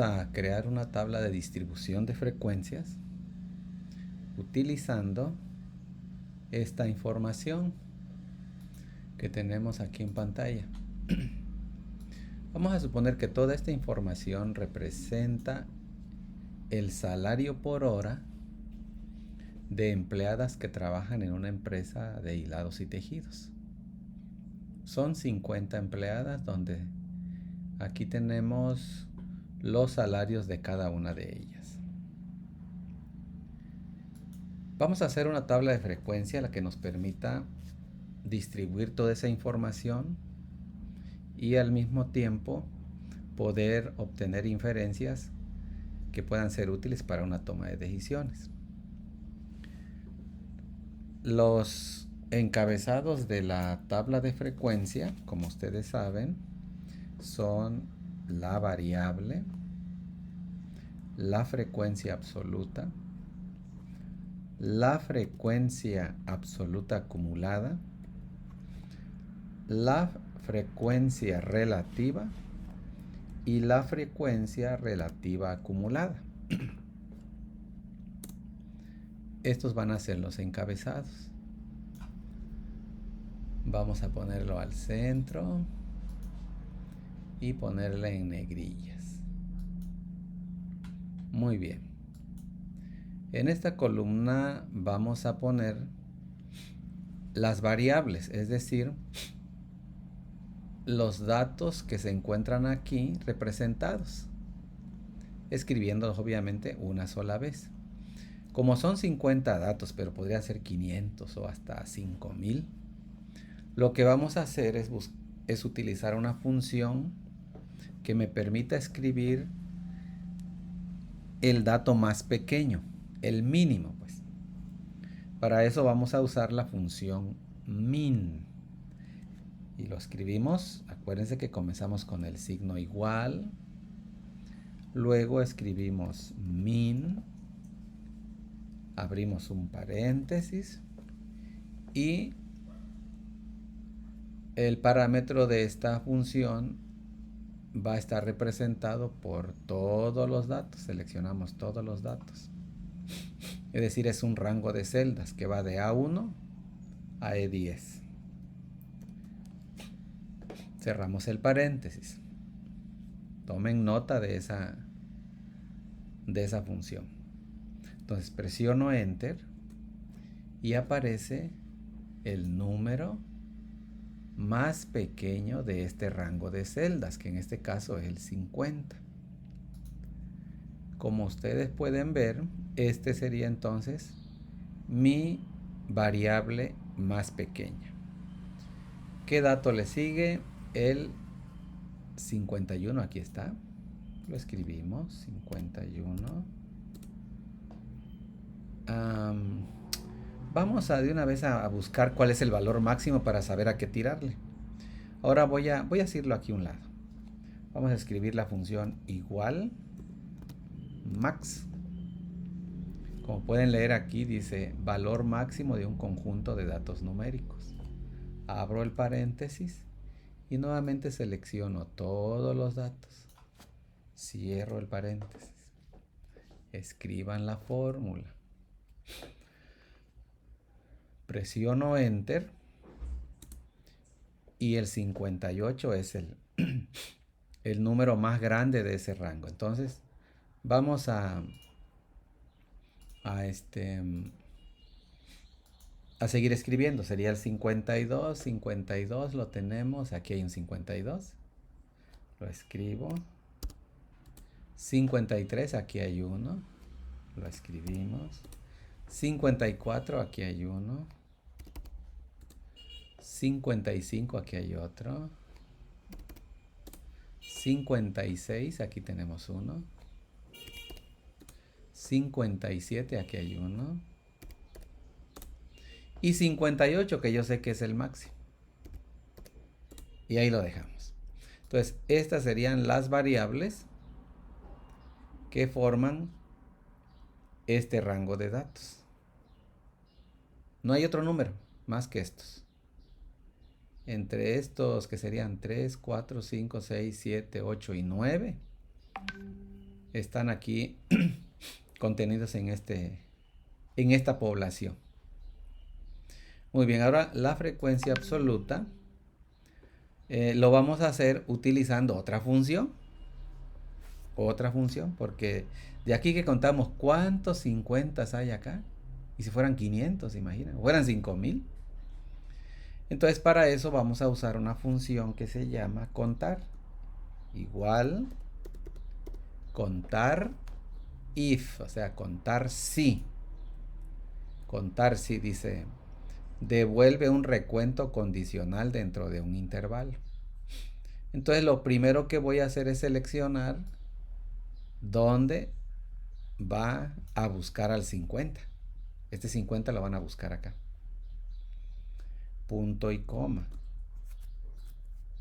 A crear una tabla de distribución de frecuencias utilizando esta información que tenemos aquí en pantalla. Vamos a suponer que toda esta información representa el salario por hora de empleadas que trabajan en una empresa de hilados y tejidos. Son 50 empleadas donde aquí tenemos los salarios de cada una de ellas. Vamos a hacer una tabla de frecuencia la que nos permita distribuir toda esa información y al mismo tiempo poder obtener inferencias que puedan ser útiles para una toma de decisiones. Los encabezados de la tabla de frecuencia, como ustedes saben, son la variable, la frecuencia absoluta, la frecuencia absoluta acumulada, la frecuencia relativa y la frecuencia relativa acumulada. Estos van a ser los encabezados. Vamos a ponerlo al centro y ponerle en negrillas. Muy bien. En esta columna vamos a poner las variables, es decir, los datos que se encuentran aquí representados, escribiéndolos obviamente una sola vez. Como son 50 datos, pero podría ser 500 o hasta 5000, lo que vamos a hacer es utilizar una función que me permita escribir el dato más pequeño, el mínimo, pues. Para eso vamos a usar la función min. Y lo escribimos, acuérdense que comenzamos con el signo igual. Luego escribimos min, abrimos un paréntesis y el parámetro de esta función va a estar representado por todos los datos. Seleccionamos todos los datos. Es decir, es un rango de celdas que va de A1 a E10. Cerramos el paréntesis. Tomen nota de esa función. Entonces presiono Enter y aparece el número más pequeño de este rango de celdas, que en este caso es el 50. Como ustedes pueden ver, este sería entonces mi variable más pequeña. ¿Qué dato le sigue? El 51, aquí está. Lo escribimos, 51. Vamos de una vez a buscar cuál es el valor máximo para saber a qué tirarle. Ahora voy a decirlo aquí a un lado. Vamos a escribir la función igual max. Como pueden leer aquí dice valor máximo de un conjunto de datos numéricos. Abro el paréntesis y nuevamente selecciono todos los datos. Cierro el paréntesis. Escriban la fórmula. Presiono Enter y el 58 es el número más grande de ese rango. Entonces vamos a seguir escribiendo. Sería el 52, 52 lo tenemos. Aquí hay un 52. Lo escribo. 53, aquí hay uno. Lo escribimos. 54, aquí hay uno. 55, aquí hay otro. 56, aquí tenemos uno. 57, aquí hay uno. Y 58, que yo sé que es el máximo. Y ahí lo dejamos. Entonces, estas serían las variables que forman este rango de datos. No hay otro número más que estos. Entre estos, que serían 3, 4, 5, 6, 7, 8 y 9, están aquí contenidos en esta población. Muy bien, ahora la frecuencia absoluta lo vamos a hacer utilizando otra función. Porque de aquí que contamos cuántos 50 hay acá. Y si fueran 500, imagina, o fueran 5000. Entonces para eso vamos a usar una función que se llama contar. Igual contar if, o sea, contar si. Contar si dice, devuelve un recuento condicional dentro de un intervalo. Entonces lo primero que voy a hacer es seleccionar dónde va a buscar al 50. Este 50 lo van a buscar acá. Punto y coma.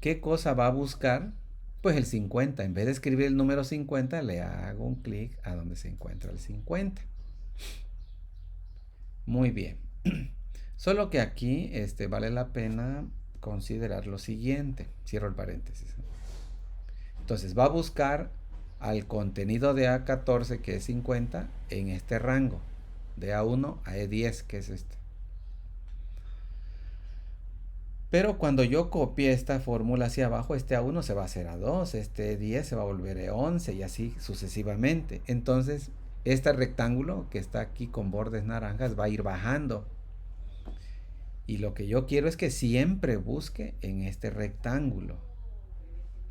¿Qué cosa va a buscar? Pues el 50. En vez de escribir el número 50, le hago un clic a donde se encuentra el 50. Muy bien. Solo que aquí vale la pena considerar lo siguiente. Cierro el paréntesis. Entonces va a buscar al contenido de A14, que es 50, en este rango. De A1 a E10, que es este. Pero cuando yo copie esta fórmula hacia abajo, este A1 se va a hacer A2, este E10 se va a volver E11 y así sucesivamente. Entonces, este rectángulo que está aquí con bordes naranjas va a ir bajando. Y lo que yo quiero es que siempre busque en este rectángulo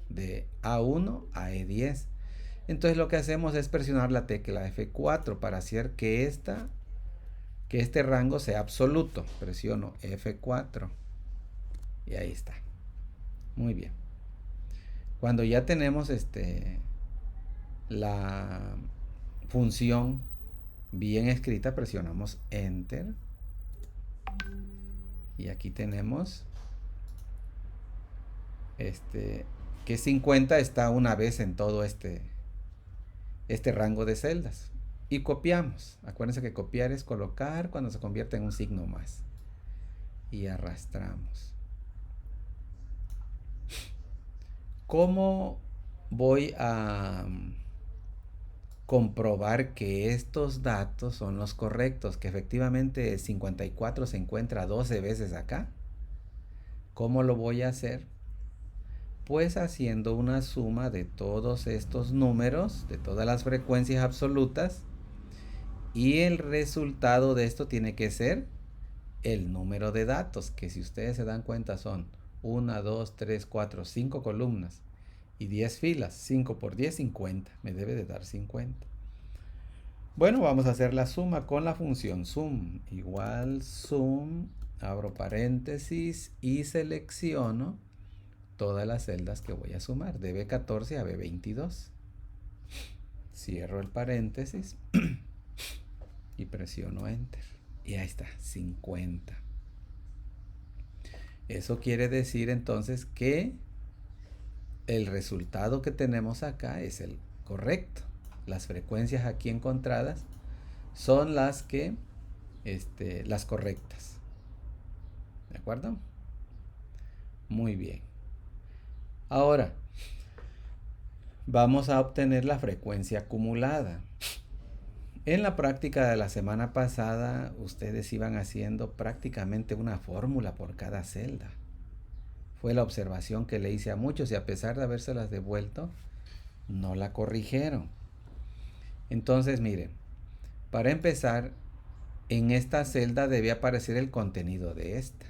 de A1 a E10. Entonces lo que hacemos es presionar la tecla F4 para hacer que este rango sea absoluto. Presiono F4 y ahí está. Muy bien. Cuando ya tenemos la función bien escrita, presionamos Enter. Y aquí tenemos que 50 está una vez en todo este rango de celdas. Y copiamos. Acuérdense que copiar es colocar cuando se convierte en un signo más. Y arrastramos. ¿Cómo voy a comprobar que estos datos son los correctos? Que efectivamente 54 se encuentra 12 veces acá. ¿Cómo lo voy a hacer? Pues haciendo una suma de todos estos números, de todas las frecuencias absolutas, y el resultado de esto tiene que ser el número de datos, que si ustedes se dan cuenta son 1, 2, 3, 4, 5 columnas y 10 filas. 5 por 10, 50. Me debe de dar 50. Bueno, vamos a hacer la suma con la función sum. Igual sum, abro paréntesis y selecciono todas las celdas que voy a sumar, de B14 a B22. Cierro el paréntesis y presiono Enter. Y ahí está, 50. Eso quiere decir entonces que el resultado que tenemos acá es el correcto. Las frecuencias aquí encontradas son las las correctas. ¿De acuerdo? Muy bien. Ahora, vamos a obtener la frecuencia acumulada. En la práctica de la semana pasada, ustedes iban haciendo prácticamente una fórmula por cada celda. Fue la observación que le hice a muchos y a pesar de habérselas devuelto, no la corrigieron. Entonces, miren, para empezar, en esta celda debe aparecer el contenido de esta.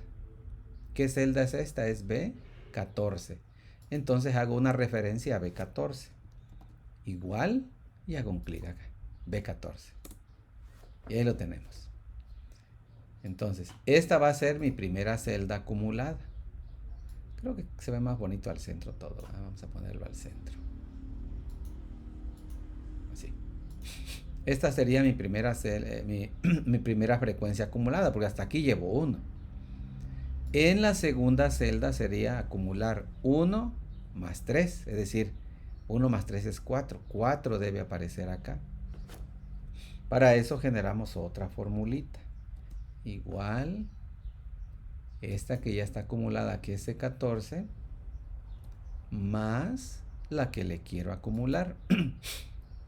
¿Qué celda es esta? Es B14. Entonces hago una referencia a B14. Igual y hago un clic acá. B14. Y ahí lo tenemos. Entonces, esta va a ser mi primera celda acumulada. Creo que se ve más bonito al centro todo. Vamos a ponerlo al centro. Así. Esta sería mi primera mi primera frecuencia acumulada, porque hasta aquí llevo 1. En la segunda celda sería acumular 1 más 3, es decir, 1 más 3 es 4. 4 debe aparecer acá. Para eso generamos otra formulita. Igual, esta que ya está acumulada, que es C14, más la que le quiero acumular.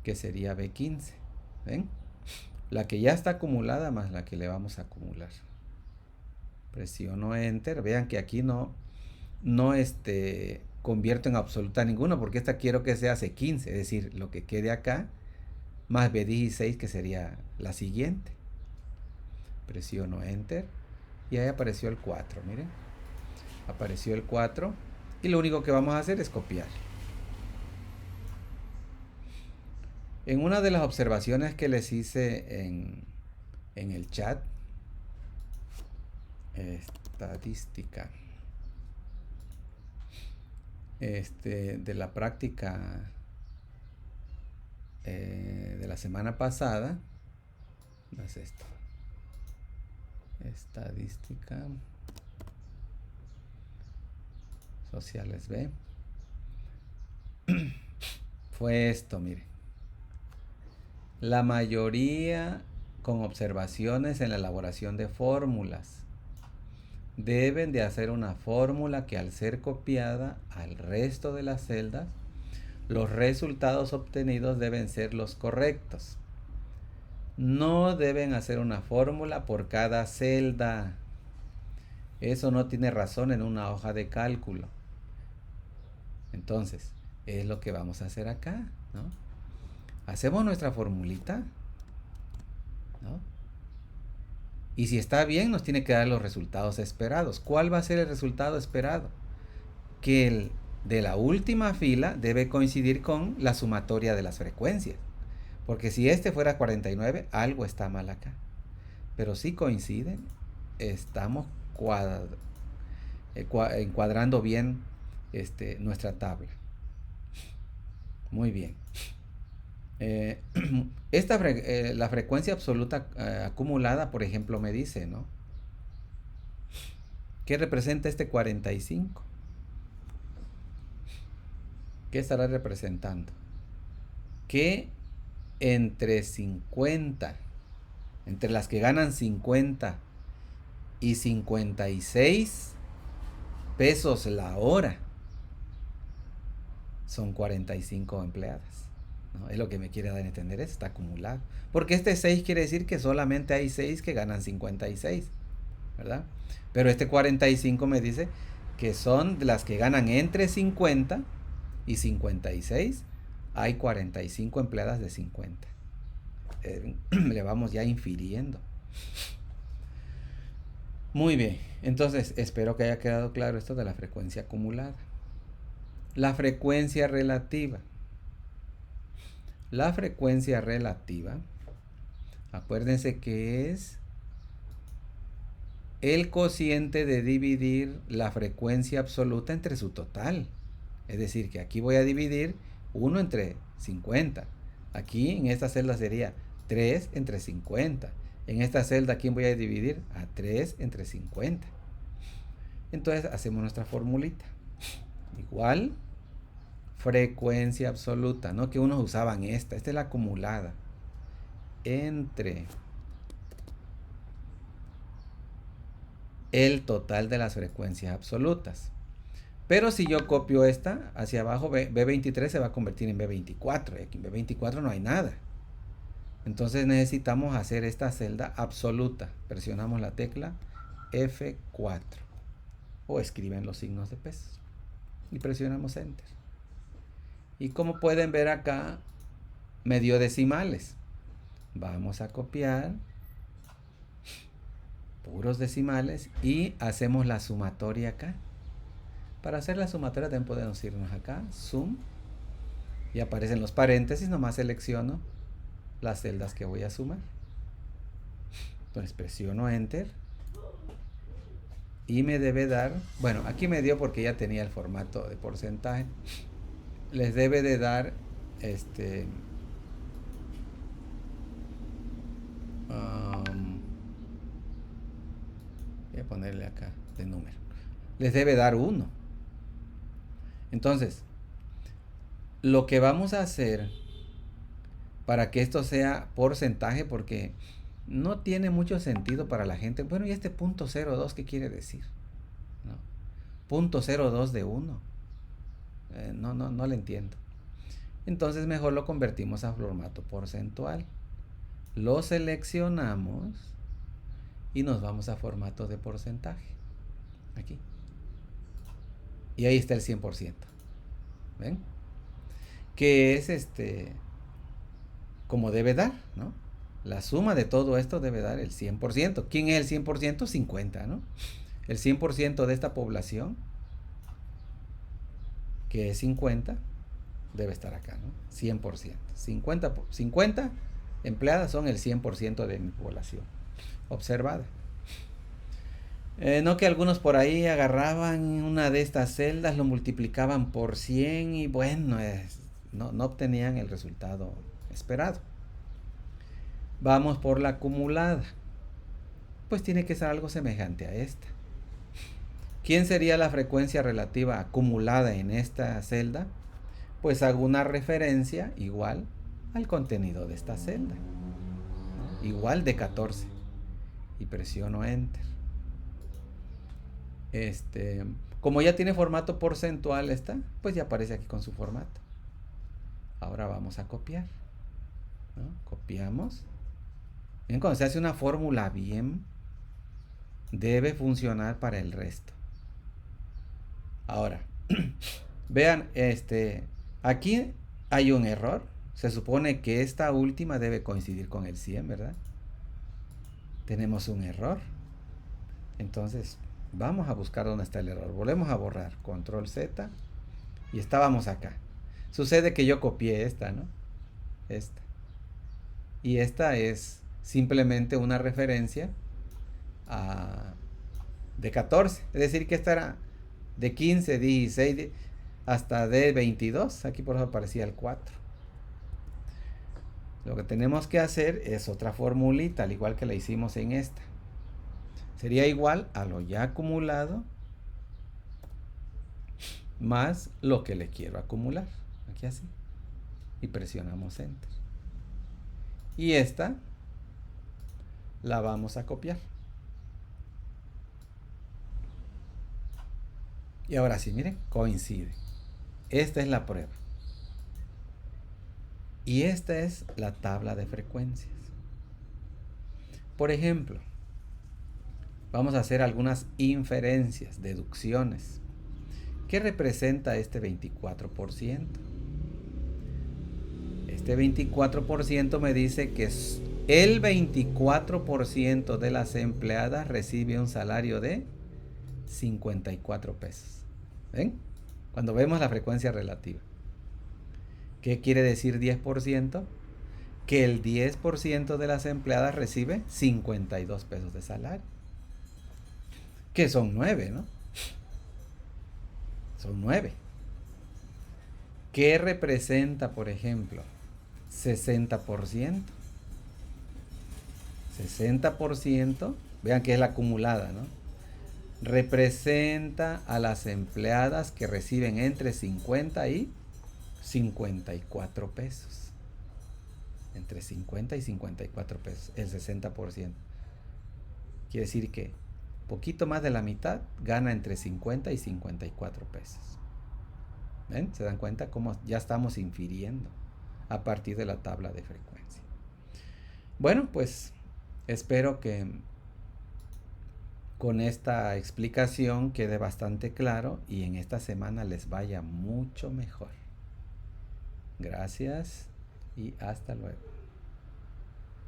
que sería B15. ¿Ven? La que ya está acumulada más la que le vamos a acumular. Presiono Enter. Vean que aquí no convierto en absoluta ninguno, porque esta quiero que sea C15, es decir, lo que quede acá, más B16, que sería la siguiente. Presiono Enter y ahí apareció el 4, miren. Apareció el 4 y lo único que vamos a hacer es copiar. En una de las observaciones que les hice en el chat, estadística, de la práctica de la semana pasada, no es esto, estadística, sociales B, fue esto, miren. La mayoría con observaciones en la elaboración de fórmulas deben de hacer una fórmula que al ser copiada al resto de las celdas, los resultados obtenidos deben ser los correctos. No deben hacer una fórmula por cada celda. Eso no tiene razón en una hoja de cálculo. Entonces, es lo que vamos a hacer acá, ¿no? Hacemos nuestra formulita, ¿no? Y si está bien, nos tiene que dar los resultados esperados. ¿Cuál va a ser el resultado esperado? Que el de la última fila debe coincidir con la sumatoria de las frecuencias. Porque si este fuera 49, algo está mal acá. Pero si coinciden, estamos encuadrando bien nuestra tabla. Muy bien. La frecuencia absoluta acumulada, por ejemplo, me dice, ¿no? ¿Qué representa este 45? ¿Qué estará representando? Que entre 50, entre las que ganan 50 y 56 pesos la hora, son 45 empleadas, ¿no? Es lo que me quiere dar a entender, está acumulado. Porque este 6 quiere decir que solamente hay 6 que ganan 56, ¿verdad? Pero este 45 me dice que son de las que ganan entre 50 y 56, hay 45 empleadas de 50. Le vamos ya infiriendo. Muy bien, entonces espero que haya quedado claro esto de la frecuencia acumulada. La frecuencia relativa. La frecuencia relativa, acuérdense que es el cociente de dividir la frecuencia absoluta entre su total. Es decir, que aquí voy a dividir 1 entre 50. Aquí en esta celda sería 3 entre 50. En esta celda, ¿quién voy a dividir? A 3 entre 50. Entonces hacemos nuestra formulita. Igual, frecuencia absoluta, no que unos usaban esta es la acumulada, entre el total de las frecuencias absolutas. Pero si yo copio esta hacia abajo, B23 se va a convertir en B24. Y aquí en B24 no hay nada. Entonces necesitamos hacer esta celda absoluta. Presionamos la tecla F4. O escriben los signos de pesos. Y presionamos Enter. Y como pueden ver acá, me dio decimales. Vamos a copiar puros decimales y hacemos la sumatoria acá. Para hacer la sumatoria también podemos irnos acá, Zoom, y aparecen los paréntesis, nomás selecciono las celdas que voy a sumar. Entonces presiono Enter y me debe dar, bueno, aquí me dio porque ya tenía el formato de porcentaje. Les debe de dar voy a ponerle acá de número. Les debe dar 1. Entonces, lo que vamos a hacer para que esto sea porcentaje, porque no tiene mucho sentido para la gente. Bueno, ¿y este punto 02 qué quiere decir? ¿No? Punto 02 de 1. No le entiendo. Entonces mejor lo convertimos a formato porcentual. Lo seleccionamos y nos vamos a formato de porcentaje. Aquí. Y ahí está el 100%. ¿Ven? Que es como debe dar, ¿no? La suma de todo esto debe dar el 100%. ¿Quién es el 100%? 50, ¿no? El 100% de esta población, que es 50, debe estar acá, ¿no? 100%. 50 empleadas son el 100% de mi población observada. No que algunos por ahí agarraban una de estas celdas, lo multiplicaban por 100 y bueno, no obtenían el resultado esperado. Vamos por la acumulada. Pues tiene que ser algo semejante a esta. ¿Quién sería la frecuencia relativa acumulada en esta celda? Pues hago una referencia igual al contenido de esta celda, ¿no? Igual de 14. Y presiono Enter. Como ya tiene formato porcentual esta, pues ya aparece aquí con su formato. Ahora vamos a copiar, ¿no? Copiamos. Bien, cuando se hace una fórmula bien, debe funcionar para el resto. Ahora, vean, aquí hay un error. Se supone que esta última debe coincidir con el 100, ¿verdad? Tenemos un error. Entonces, vamos a buscar dónde está el error. Volvemos a borrar. Control Z. Y estábamos acá. Sucede que yo copié esta, ¿no? Esta. Y esta es simplemente una referencia de 14. Es decir, que esta era de 15, 16, hasta de 22. Aquí por ejemplo aparecía el 4. Lo que tenemos que hacer es otra formulita, al igual que la hicimos en esta. Sería igual a lo ya acumulado más lo que le quiero acumular. Aquí así. Y presionamos Enter. Y esta la vamos a copiar. Y ahora sí, miren, coincide. Esta es la prueba. Y esta es la tabla de frecuencias. Por ejemplo, vamos a hacer algunas inferencias, deducciones. ¿Qué representa este 24%? Este 24% me dice que el 24% de las empleadas recibe un salario de 54 pesos. ¿Ven? Cuando vemos la frecuencia relativa. ¿Qué quiere decir 10%? Que el 10% de las empleadas recibe 52 pesos de salario. Que son 9, ¿no? Son 9. ¿Qué representa, por ejemplo, 60%? 60%, vean que es la acumulada, ¿no? Representa a las empleadas que reciben entre 50 y 54 pesos. Entre 50 y 54 pesos, el 60%. Quiere decir que poquito más de la mitad gana entre 50 y 54 pesos. ¿Ven? ¿Se dan cuenta cómo ya estamos infiriendo a partir de la tabla de frecuencia? Bueno, pues espero que con esta explicación quede bastante claro y en esta semana les vaya mucho mejor. Gracias y hasta luego.